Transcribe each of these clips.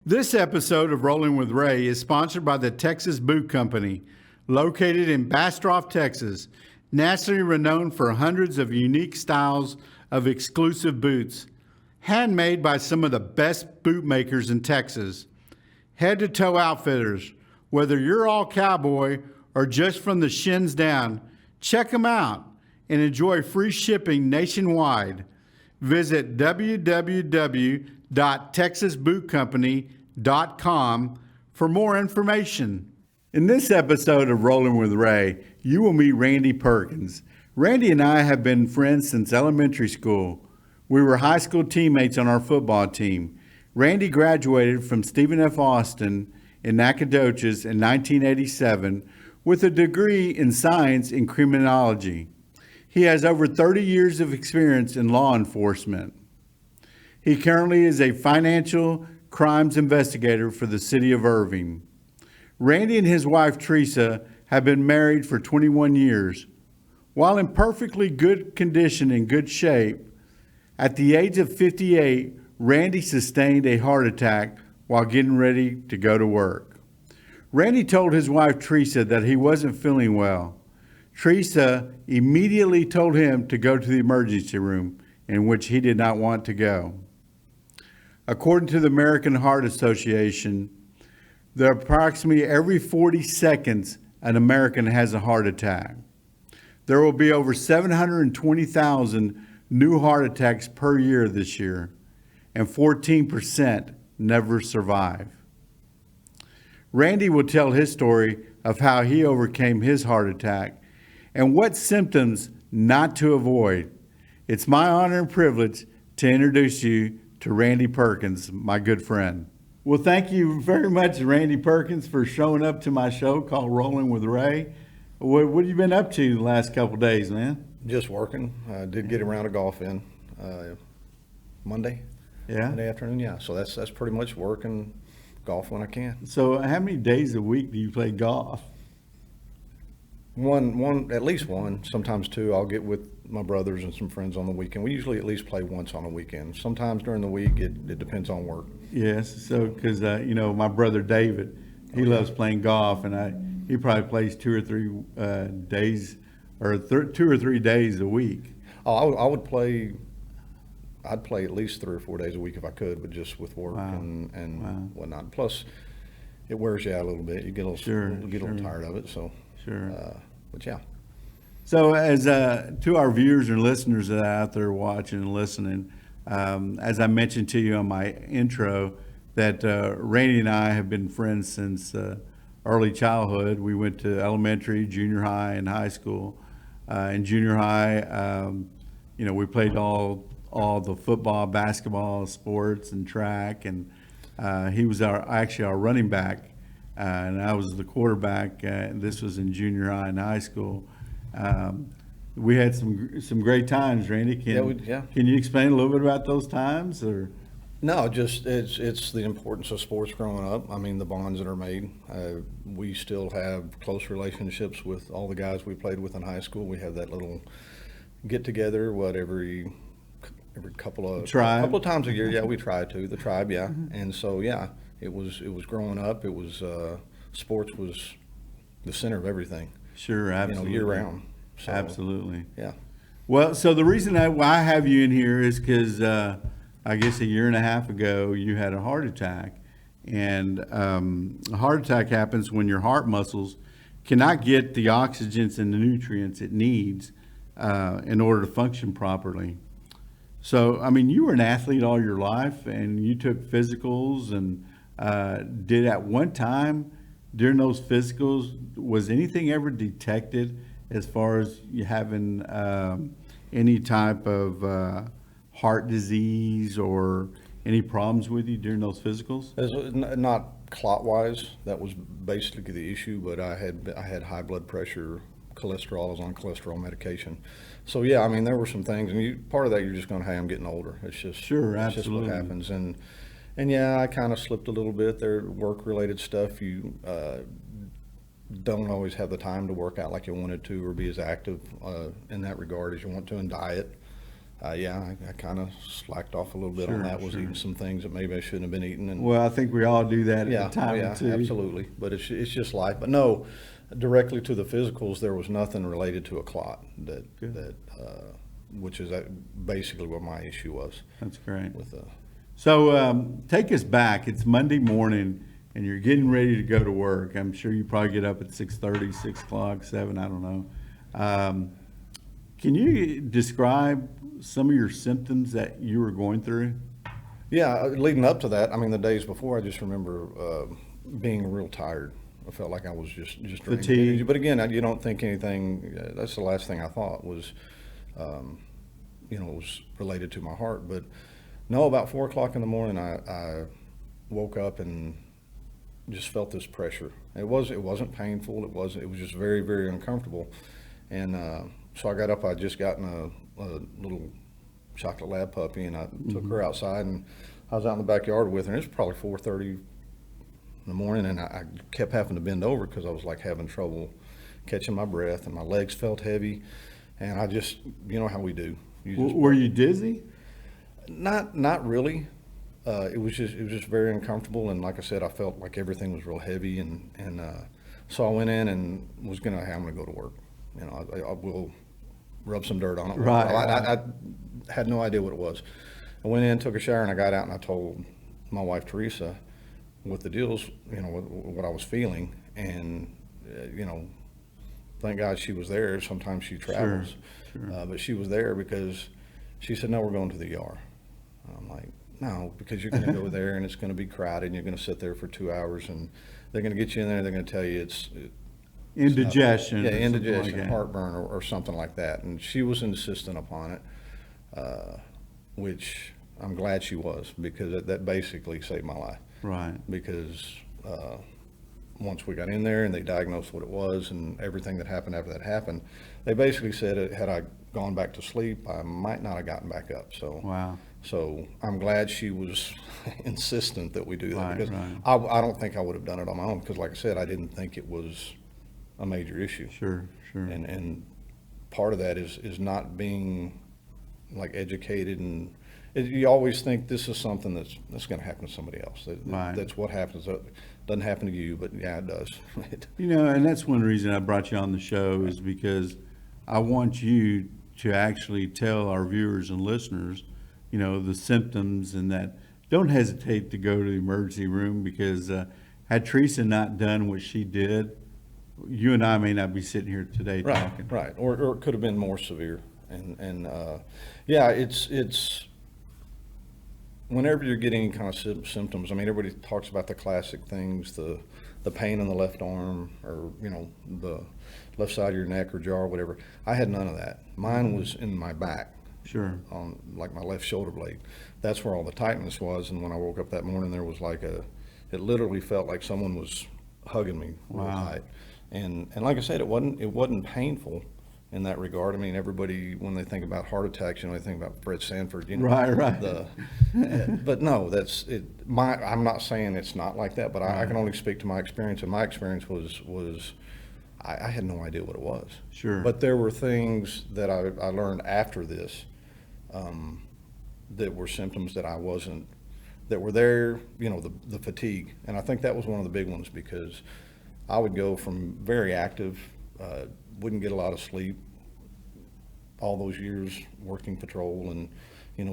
This episode of Rollin with Ray is sponsored by the Texas Boot Company, located in Bastrop, Texas, nationally renowned for hundreds of unique styles of exclusive boots, handmade by some of the best boot makers in Texas. Head-to-toe outfitters, whether you're all cowboy or just from the shins down, check them out and enjoy free shipping nationwide. Visit www.texasbootcompany.com for more information. In this episode of Rollin with Ray, you will meet Randy Perkins. Randy and I have been friends since elementary school. We were high school teammates on our football team. Randy graduated from Stephen F. Austin in Nacogdoches in 1987 with a degree in science in criminology. He has over 30 years of experience in law enforcement. He currently is a Financial Crimes Investigator for the City of Irving. Randy and his wife, Teresa, have been married for 21 years. While in perfectly good condition and good shape, at the age of 58, Randy sustained a heart attack while getting ready to go to work. Randy told his wife, Teresa, that he wasn't feeling well. Teresa immediately told him to go to the emergency room, in which he did not want to go. According to the American Heart Association, there approximately every 40 seconds an American has a heart attack. There will be over 720,000 new heart attacks per year this year, and 14% never survive. Randy will tell his story of how he overcame his heart attack and what symptoms not to avoid. It's my honor and privilege to introduce you to Randy Perkins, my good friend. Well, thank you very much, Randy Perkins, for showing up to my show called Rollin with Ray. What have you been up to the last couple of days, man? Just working. I did get a round of golf in Monday. Yeah. Monday afternoon, yeah. So that's pretty much work and golf when I can. So how many days a week do you play golf? One, at least one, sometimes two. I'll get with my brothers and some friends on the weekend. We usually at least play once on a weekend. Sometimes during the week, it depends on work. Yes. So, because, my brother David, he loves playing golf, and he probably plays 2 or 3 days or 2 or 3 days a week. Oh, I'd play at least 3 or 4 days a week if I could, but just with work and whatnot. Plus, it wears you out a little bit. You get a little tired of it. So sure. But yeah. So, as to our viewers and listeners that are out there watching and listening, as I mentioned to you on my intro, that Randy and I have been friends since early childhood. We went to elementary, junior high, and high school. In junior high, we played all the football, basketball, sports, and track. And he was actually our running back, and I was the quarterback. This was in junior high and high school. We had some great times, Randy. Can you explain a little bit about those times, or? No, just it's the importance of sports growing up. I mean, the bonds that are made. We still have close relationships with all the guys we played with in high school. We have that little get together, every couple of times a year. Yeah, we try to the tribe. Yeah, and so yeah, it was growing up. It was sports was the center of everything. Sure, absolutely. Year round. So, absolutely. Yeah. Well, so the reason why I have you in here is because I guess a year and a half ago you had a heart attack, and a heart attack happens when your heart muscles cannot get the oxygens and the nutrients it needs in order to function properly. So, I mean, you were an athlete all your life, and you took physicals, and did at one time during those physicals, was anything ever detected as far as you having any type of heart disease or any problems with you during those physicals? Not clot-wise. That was basically the issue, but I had high blood pressure, cholesterol. I was on cholesterol medication. So yeah, I mean, there were some things, and part of that you're just going, hey, I'm getting older. It's just sure, it's absolutely. Just what happens, and yeah, I kind of slipped a little bit. There, work-related stuff. You don't always have the time to work out like you wanted to, or be as active in that regard as you want to, and diet. Yeah, I kind of slacked off a little bit Sure, on that. Was sure. eating some things that maybe I shouldn't have been eating. And Well, I think we all do that yeah, at the time yeah, or two. absolutely. But it's just life. But no, directly to the physicals, there was nothing related to a clot Good. which is basically what my issue was That's great. with So take us back. It's Monday morning, and you're getting ready to go to work. I'm sure you probably get up at 6:30, 6 o'clock, 7, I don't know. Can you describe some of your symptoms that you were going through? Yeah, leading up to that, I mean, the days before, I just remember being real tired. I felt like I was just draining Fatigue. energy. But again, you don't think anything. That's the last thing I thought was, it was related to my heart. But no, about 4 o'clock in the morning, I woke up and just felt this pressure. It wasn't painful. It was just very, very uncomfortable. And so I got up. I just gotten a little chocolate lab puppy, and I took her outside, and I was out in the backyard with her. And it was probably 4:30 in the morning, and I kept having to bend over because I was like having trouble catching my breath, and my legs felt heavy, and I just, you know how we do. Were you dizzy? Not really. It was just very uncomfortable, and like I said, I felt like everything was real heavy, and so I went in and was gonna, hey, I'm gonna go to work. I will rub some dirt on it. Right. I had no idea what it was. I went in, took a shower, and I got out, and I told my wife Teresa what the deals, what I was feeling, and thank God she was there. Sometimes she travels, Sure. but she was there because she said, "No, we're going to the ER." And I'm like, "No, because you're going to go there and it's going to be crowded, and you're going to sit there for 2 hours, and they're going to get you in there. They're going to tell you it's Indigestion. yeah, or something indigestion, like that. heartburn, or something like that." And she was insistent upon it, which I'm glad she was, because that basically saved my life. Right. Because once we got in there and they diagnosed what it was and everything that happened after that happened, they basically said, had I gone back to sleep, I might not have gotten back up. So Wow. So I'm glad she was insistent that we do that, Right, because right. I don't think I would have done it on my own, because like I said, I didn't think it was a major issue. Sure. And part of that is not being like educated, and you always think this is something that's going to happen to somebody else. Right. That's what happens. It doesn't happen to you, but yeah, it does. And that's one reason I brought you on the show, is because I want you to actually tell our viewers and listeners, the symptoms, and that don't hesitate to go to the emergency room, because had Teresa not done what she did, you and I may not be sitting here today talking. Right. Or it could have been more severe. And yeah, it's whenever you're getting any kind of symptoms. I mean, everybody talks about the classic things, the pain in the left arm, or the left side of your neck or jaw or whatever. I had none of that. Mine was in my back. Sure. On like my left shoulder blade. That's where all the tightness was. And when I woke up that morning, there was like it literally felt like someone was hugging me real tight. And like I said, it wasn't painful in that regard. I mean, everybody, when they think about heart attacks, they think about Fred Sanford, Right. But no, that's it. I'm not saying it's not like that, but I can only speak to my experience. And my experience was I had no idea what it was. Sure. But there were things that I learned after this, that were symptoms that that were there, the fatigue. And I think that was one of the big ones, because I would go from very active, wouldn't get a lot of sleep, all those years working patrol and,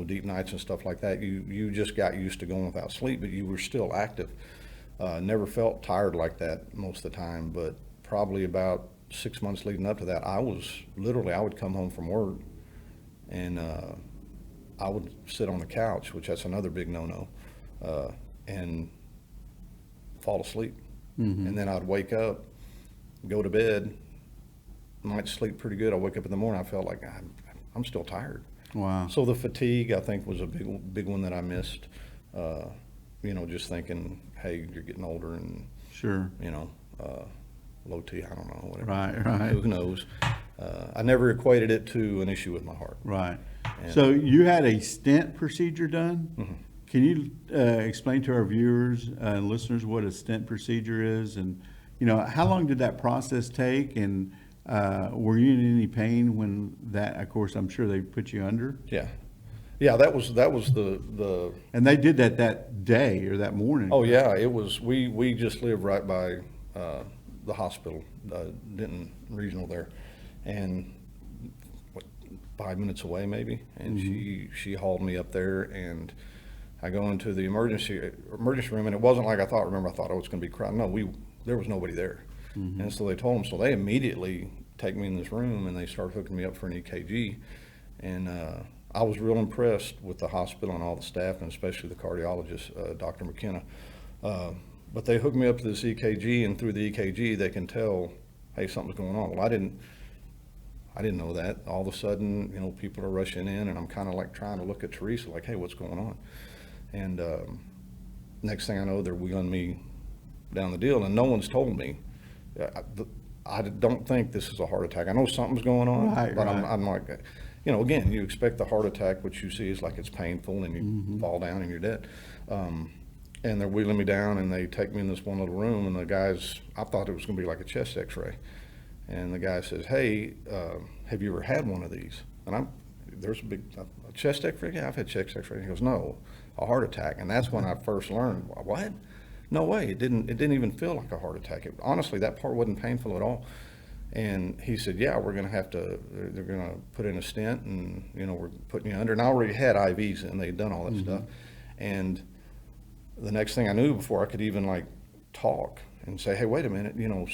deep nights and stuff like that. You just got used to going without sleep, but you were still active. Never felt tired like that most of the time, but probably about 6 months leading up to that, I would come home from work, and I would sit on the couch, which that's another big no-no, and fall asleep. Mm-hmm. And then I'd wake up, go to bed, might sleep pretty good. I wake up in the morning, I felt like I'm still tired. Wow. So the fatigue, I think, was a big one that I missed. Just thinking, hey, you're getting older, and Sure. low T, I don't know, whatever. Right. Who knows? I never equated it to an issue with my heart. Right. And- So you had a stent procedure done? Mhm. Can you explain to our viewers and listeners what a stent procedure is, and how long did that process take, and Were you in any pain when that, of course, I'm sure they put you under? Yeah. Yeah, that was the And they did that day or that morning. oh yeah, it was we just lived right by the hospital, Denton Regional there, and what, 5 minutes away maybe, and she hauled me up there, and I go into the emergency room, and it wasn't like I thought. Remember, I thought I was going to be crying. No, there was nobody there, and so they told them. So they immediately take me in this room, and they start hooking me up for an EKG, and I was real impressed with the hospital and all the staff, and especially the cardiologist, Dr. McKenna. But they hooked me up to this EKG, and through the EKG, they can tell, hey, something's going on. Well, I didn't know that. All of a sudden, people are rushing in, and I'm kind of like trying to look at Teresa, like, hey, what's going on? And next thing I know, they're wheeling me down the deal, and no one's told me. I don't think this is a heart attack. I know something's going on, but right. I'm like, again, you expect the heart attack, what you see is like it's painful, and you fall down and you're dead. And they're wheeling me down, and they take me in this one little room, and the guys, I thought it was going to be like a chest x-ray. And the guy says, hey, have you ever had one of these? And there's a chest x-ray? Yeah, I've had chest x-ray. He goes, no, a heart attack. And that's when I first learned, what? No way, it didn't even feel like a heart attack. Honestly, that part wasn't painful at all. And he said, yeah, they're going to put in a stent, and, we're putting you under. And I already had IVs, and they'd done all that stuff. And the next thing I knew, before I could even like talk and say, hey, wait a minute, I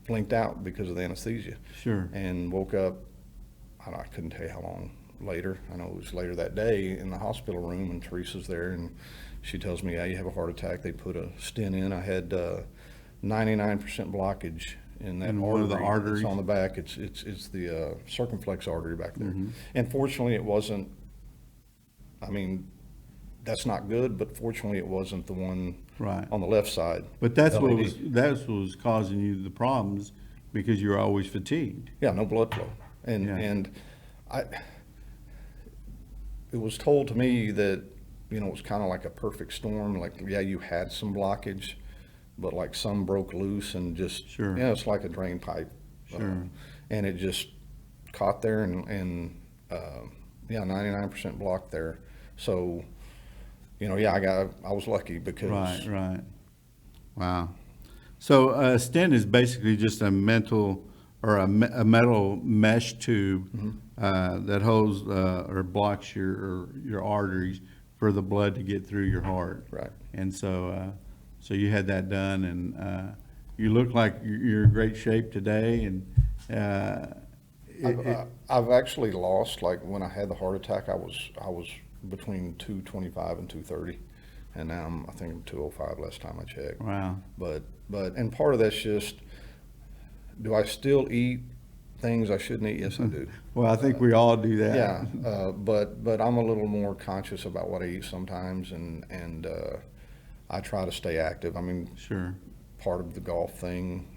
blinked out because of the anesthesia. Sure. And woke up, I couldn't tell you how long later. I know it was later that day in the hospital room, and Teresa's there, and she tells me, yeah, you have a heart attack. They put a stent in. I had 99% blockage in that artery. One of the arteries? It's on the back. It's the circumflex artery back there. And fortunately, it wasn't, that's not good, but fortunately it wasn't the one on the left side. But that's what was causing you the problems, because you're always fatigued. Yeah, no blood flow. And it was told to me that, it was kind of like a perfect storm. Like, yeah, you had some blockage, but like some broke loose and just, it's like a drain pipe. Sure. And it just caught there, and 99% blocked there. So, I was lucky because. Right. Wow. So a stent is basically just a metal mesh tube that holds or blocks your arteries for the blood to get through your heart. Right. And so you had that done, and you look like you're in great shape today. And I've actually lost, like when I had the heart attack, I was between 225 and 230, and now I think I'm 205 last time I checked. Wow. But and part of that's just, do I still eat things I shouldn't eat? Yes, I do. Well, I think we all do that. Yeah, but I'm a little more conscious about what I eat sometimes, and I try to stay active. Sure. Part of the golf thing,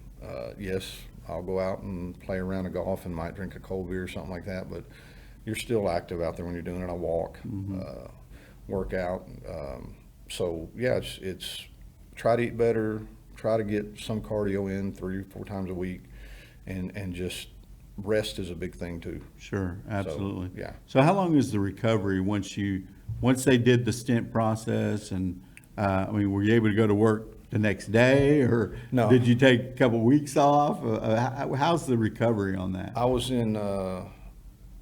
yes, I'll go out and play around a golf and might drink a cold beer or something like that, but you're still active out there when you're doing it. I walk, work out. So yeah, it's try to eat better, try to get some cardio in 3-4 times a week, and just rest is a big thing too. Sure, absolutely. So, yeah. So how long is the recovery once they did the stent process, and were you able to go to work the next day, or No. did you take a couple weeks off? How's the recovery on that? I was in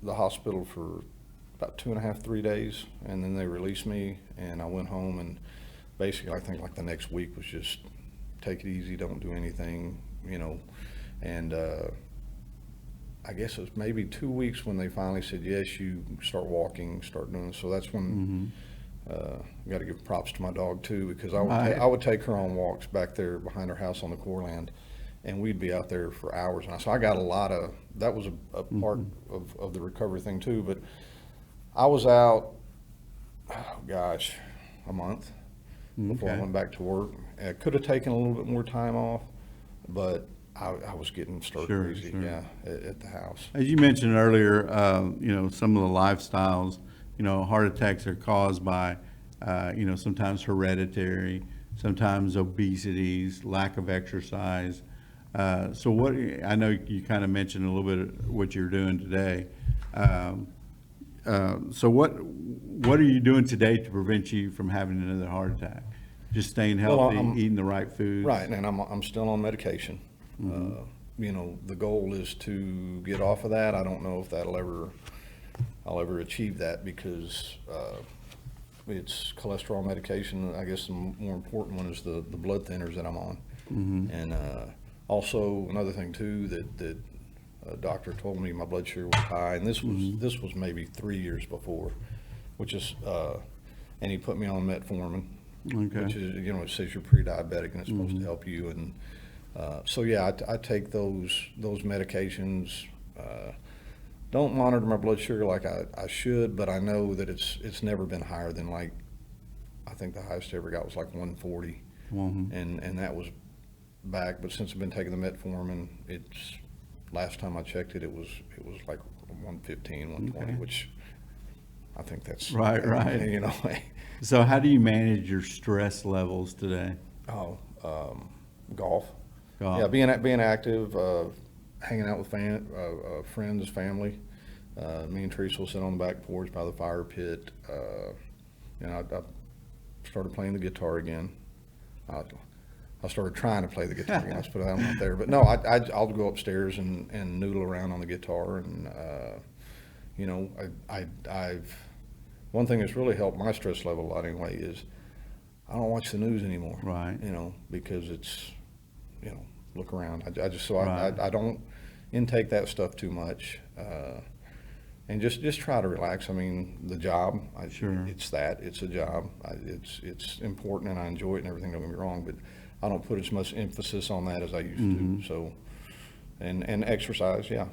the hospital for about 2.5-3 days, and then they released me, and I went home, and basically I think like the next week was just take it easy, don't do anything, and I guess it was maybe 2 weeks when they finally said, yes, you start walking, start doing this. So that's when got to give props to my dog too, because I would take her on walks back there behind her house on the core land, and we'd be out there for hours. And so I got a lot of, that was a part of the recovery thing too. But I was out, a month before I went back to work. I could have taken a little bit more time off, but I was getting stir crazy, at the house. As you mentioned earlier, some of the lifestyles, heart attacks are caused by, sometimes hereditary, sometimes obesities, lack of exercise. So what, I know you kind of mentioned a little bit of what you're doing today. So what are you doing today to prevent you from having another heart attack? Just staying healthy, eating the right foods? Right, and I'm still on medication. You know, the goal is to get off of that. I don't know if I'll ever achieve that because it's cholesterol medication. I guess the more important one is the blood thinners that I'm on. And also another thing too, that a doctor told me my blood sugar was high, and this was maybe 3 years before, which is and he put me on metformin, which is, you know, it says you're pre-diabetic and it's supposed to help you. And so yeah, I take those medications. Don't monitor my blood sugar like I should, but I know that it's never been higher than, like, I think the highest I ever got was like 140, and that was back. But since I've been taking the metformin, it's, last time I checked it, it was like 115, 120, which I think that's right. You know. So how do you manage your stress levels today? Golf. Yeah, being active, hanging out with friends, family. Me and Teresa will sit on the back porch by the fire pit. You know, I started playing the guitar again. I started trying to play the guitar again. Let's put it out, I'm not there. But no, I'll go upstairs and noodle around on the guitar. And, you know, I've one thing that's really helped my stress level a lot anyway is I don't watch the news anymore. Right. You know, because it's, you know, look around. I don't intake that stuff too much, and just try to relax. I mean, the job, it's a job. It's important and I enjoy it and everything, don't get me wrong, but I don't put as much emphasis on that as I used to. So, and exercise, yeah.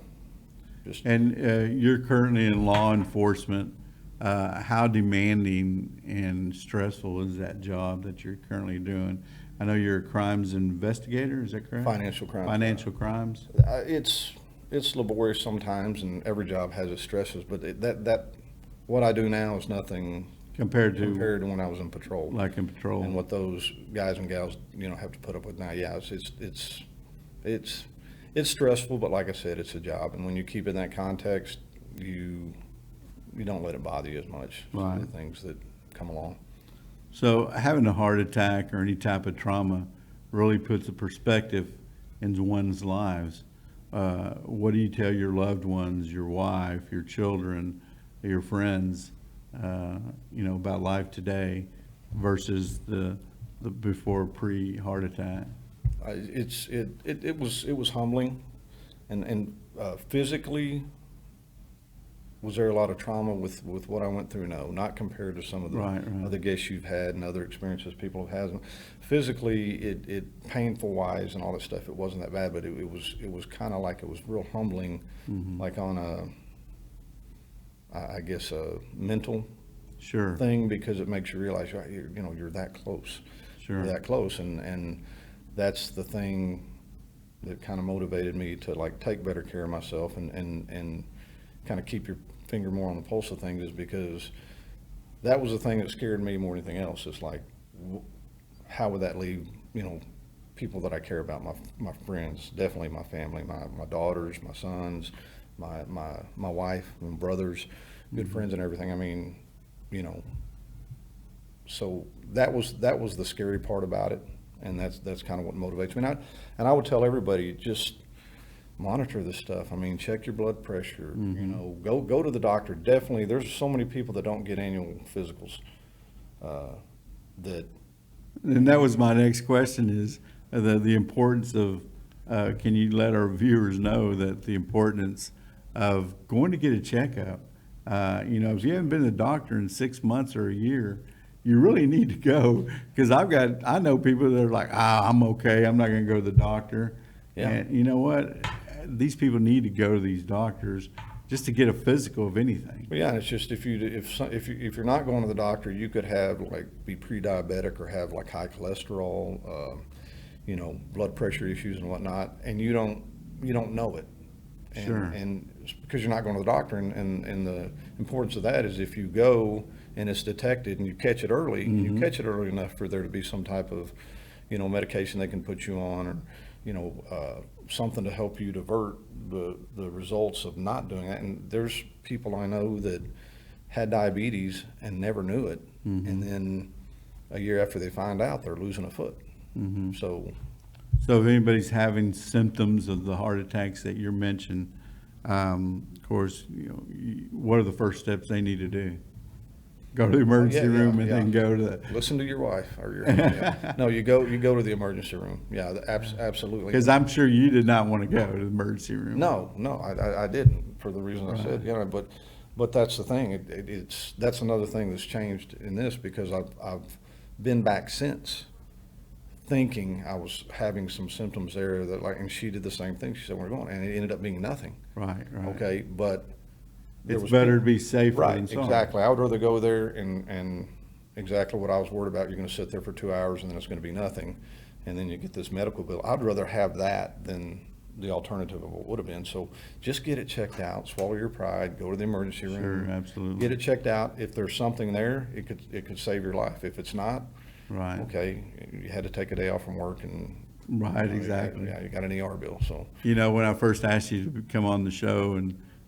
You're currently in law enforcement. How demanding and stressful is that job that you're currently doing? I know you're a crimes investigator, is that correct? Financial crimes. Financial crimes? It's laborious sometimes, and every job has its stresses, but that what I do now is nothing compared to when I was in patrol. Like in patrol. And what those guys and gals, you know, have to put up with now. Yeah, it's stressful, but like I said, it's a job, and when you keep it in that context, you don't let it bother you as much. Right. The things that come along. So having a heart attack or any type of trauma really puts a perspective into one's lives. What do you tell your loved ones, your wife, your children, your friends, you know, about life today versus the before pre-heart attack? It was humbling, and physically. Was there a lot of trauma with what I went through? No, not compared to some of the other guests you've had and other experiences people have had. Physically, it painful wise and all that stuff, it wasn't that bad, but it was kind of like, it was real humbling, like on I guess a mental thing, because it makes you realize you're that close. You're that close, and that's the thing that kind of motivated me to, like, take better care of myself and kind of keep your finger more on the pulse of things, is because that was the thing that scared me more than anything else. It's like, how would that leave, you know, people that I care about, my friends, definitely my family, my daughters, my sons, my wife, my brothers, good friends and everything. I mean, you know, so that was the scary part about it, and that's kind of what motivates me. And I would tell everybody, just monitor this stuff. I mean, check your blood pressure. You know, go to the doctor. Definitely, there's so many people that don't get annual physicals. And that was my next question: is the importance of? Can you let our viewers know that the importance of going to get a checkup? You know, if you haven't been to the doctor in 6 months or a year, you really need to go, because I know people that are like, I'm okay, I'm not going to go to the doctor. Yeah. And you know what? These people need to go to these doctors just to get a physical of anything. Well, yeah, and it's just if you're not going to the doctor, you could have, like, be pre-diabetic or have, like, high cholesterol, you know, blood pressure issues and whatnot, and you don't know it. And it's because you're not going to the doctor, and the importance of that is if you go and it's detected and you catch it early, you catch it early enough for there to be some type of, you know, medication they can put you on, or, something to help you divert the results of not doing that. And there's people I know that had diabetes and never knew it, and then a year after they find out, they're losing a foot. So if anybody's having symptoms of the heart attacks that you're mentioning, of course, what are the first steps they need to do? Go to the emergency room and then go to the... Listen to your wife or your no, you go to the emergency room. Yeah, absolutely. Because I'm sure you did not want to go to the emergency room. No, I didn't, for the reason I said. But that's the thing. That's another thing that's changed in this, because I've been back since, thinking I was having some symptoms there that, like, and she did the same thing. She said, "We're going," and it ended up being nothing. Right. Okay, but it's better to be safer than sorry. Exactly. I would rather go there and exactly what I was worried about. You're going to sit there for 2 hours and then it's going to be nothing, and then you get this medical bill. I'd rather have that than the alternative of what would have been. So just get it checked out. Swallow your pride. Go to the emergency room. Sure, absolutely. Get it checked out. If there's something there, it could save your life. If it's not, right. Okay, you had to take a day off from work and. Right, exactly. You got an ER bill. So when I first asked you to come on the show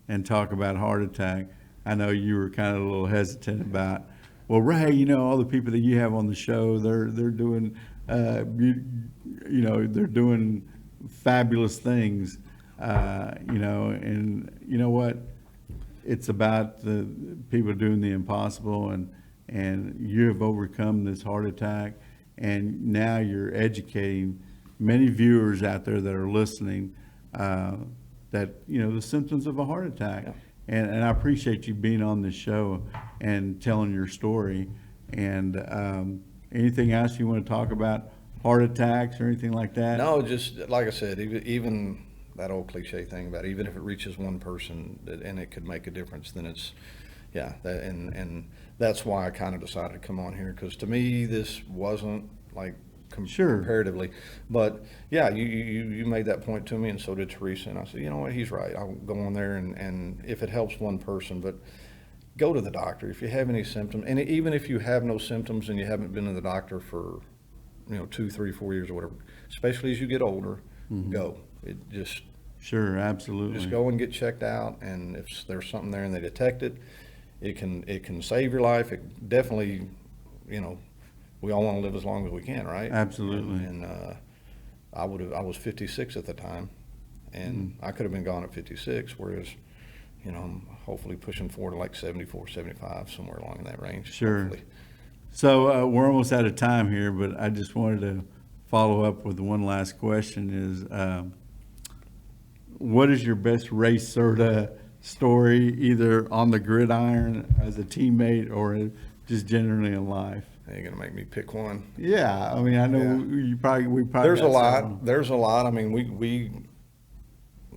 and talk about heart attack, I know you were kind of a little hesitant about, well, Ray, all the people that you have on the show, they're doing, they're doing fabulous things, and you know what? It's about the people doing the impossible, and you have overcome this heart attack, and now you're educating many viewers out there that are listening that the symptoms of a heart attack. Yeah. And I appreciate you being on this show and telling your story. And anything else you want to talk about, heart attacks or anything like that? No, just like I said, even that old cliche thing about even if it reaches one person and it could make a difference, then it's, and that's why I kind of decided to come on here, because to me this wasn't like comparatively, but you made that point to me, and so did Teresa, and I said, you know what, he's right. I'll go on there and if it helps one person, but go to the doctor if you have any symptoms, and even if you have no symptoms and you haven't been to the doctor for 2, 3, 4 years or whatever, especially as you get older, go. It just sure, absolutely. Just go and get checked out, and if there's something there and they detect it, it can save your life. It definitely, we all want to live as long as we can, right? Absolutely. And I was 56 at the time, and I could have been gone at 56, whereas, I'm hopefully pushing forward to like 74, 75, somewhere along in that range. Sure. Hopefully. So we're almost out of time here, but I just wanted to follow up with one last question is, what is your best race story, either on the gridiron as a teammate or just generally in life? You're gonna make me pick one. Yeah, I mean, I know we probably. There's a lot. There's a lot. I mean, we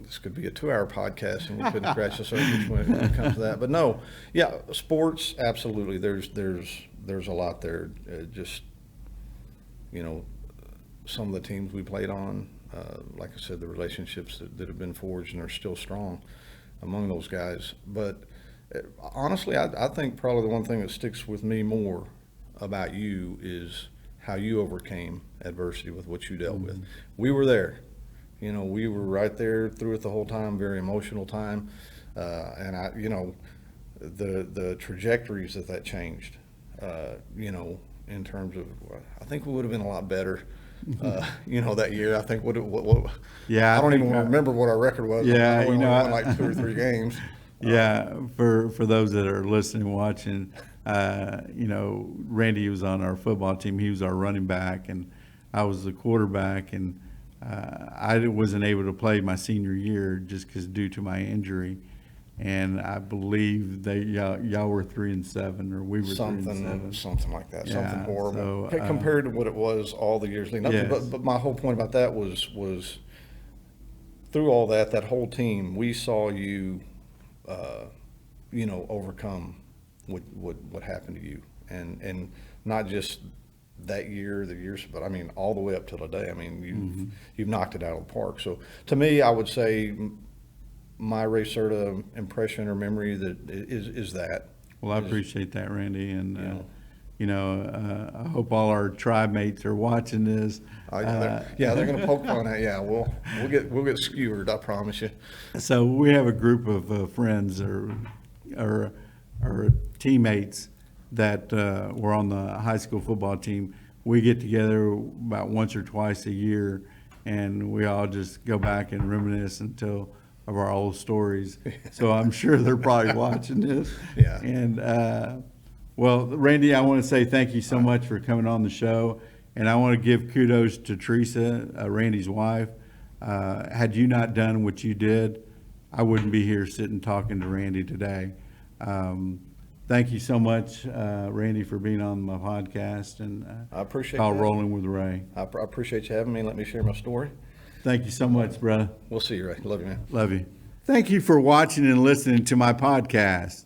this could be a 2-hour podcast, and we couldn't scratch the surface when it comes to that. But no, sports, absolutely. There's a lot there. Just some of the teams we played on, like I said, the relationships that have been forged and are still strong among those guys. But honestly, I think probably the one thing that sticks with me more about you is how you overcame adversity with what you dealt with. We were there. We were right there through it the whole time, very emotional time. And the trajectories that changed, in terms of, I think we would have been a lot better, that year. I think what yeah, I don't even remember what our record was. Yeah, we only won like 2 or 3 games. Yeah, for those that are listening, watching, Randy was on our football team. He was our running back, and I was the quarterback, and I wasn't able to play my senior year just because due to my injury. And I believe that y'all were 3-7, or we were 3-7, something like that, Yeah, something horrible so, compared to what it was all the years leading up. Yes. But my whole point about that was through all that whole team, we saw you, overcome what happened to you, and not just that year, the years, but I mean all the way up till today. I mean you've knocked it out of the park. So to me, I would say my race impression or memory that is that. Well, I appreciate that, Randy, and I hope all our tribe mates are watching this. They're going to poke fun at. Yeah, we'll get skewered. I promise you. So we have a group of friends or teammates that were on the high school football team. We get together about once or twice a year, and we all just go back and reminisce and tell of our old stories. So I'm sure they're probably watching this. Yeah. And well, Randy, I want to say thank you so much for coming on the show, and I want to give kudos to Teresa, Randy's wife. Had you not done what you did, I wouldn't be here sitting talking to Randy today. Thank you so much, Randy, for being on my podcast, and I appreciate called that. Rolling with Ray. I appreciate you having me and let me share my story. Thank you so much, brother. We'll see you, Ray. Love you, man. Love you. Thank you for watching and listening to my podcast.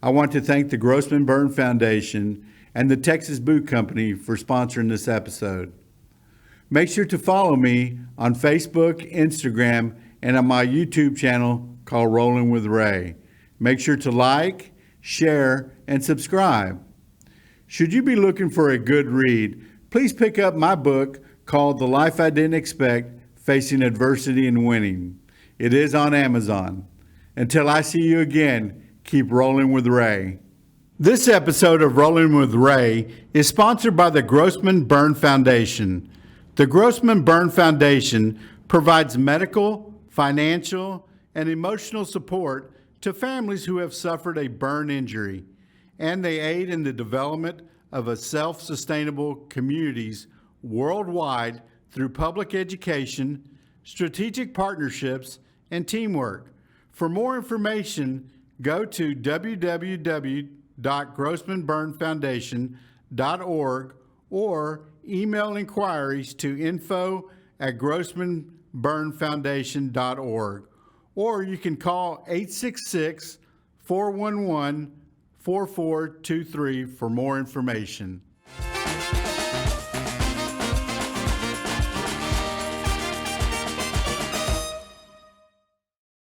I want to thank the Grossman Burn Foundation and the Texas Boot Company for sponsoring this episode. Make sure to follow me on Facebook, Instagram, and on my YouTube channel called Rollin with Ray. Make sure to like, share, and subscribe. Should you be looking for a good read, please pick up my book called The Life I Didn't Expect, Facing Adversity and Winning. It is on Amazon. Until I see you again, keep rolling with Ray. This episode of Rolling with Ray is sponsored by the Grossman Burn Foundation. The Grossman Burn Foundation provides medical, financial, and emotional support to families who have suffered a burn injury, and they aid in the development of a self-sustainable communities worldwide through public education, strategic partnerships, and teamwork. For more information, go to www.grossmanburnfoundation.org or email inquiries to info@grossmanburnfoundation.org, or you can call 866-411-4423 for more information.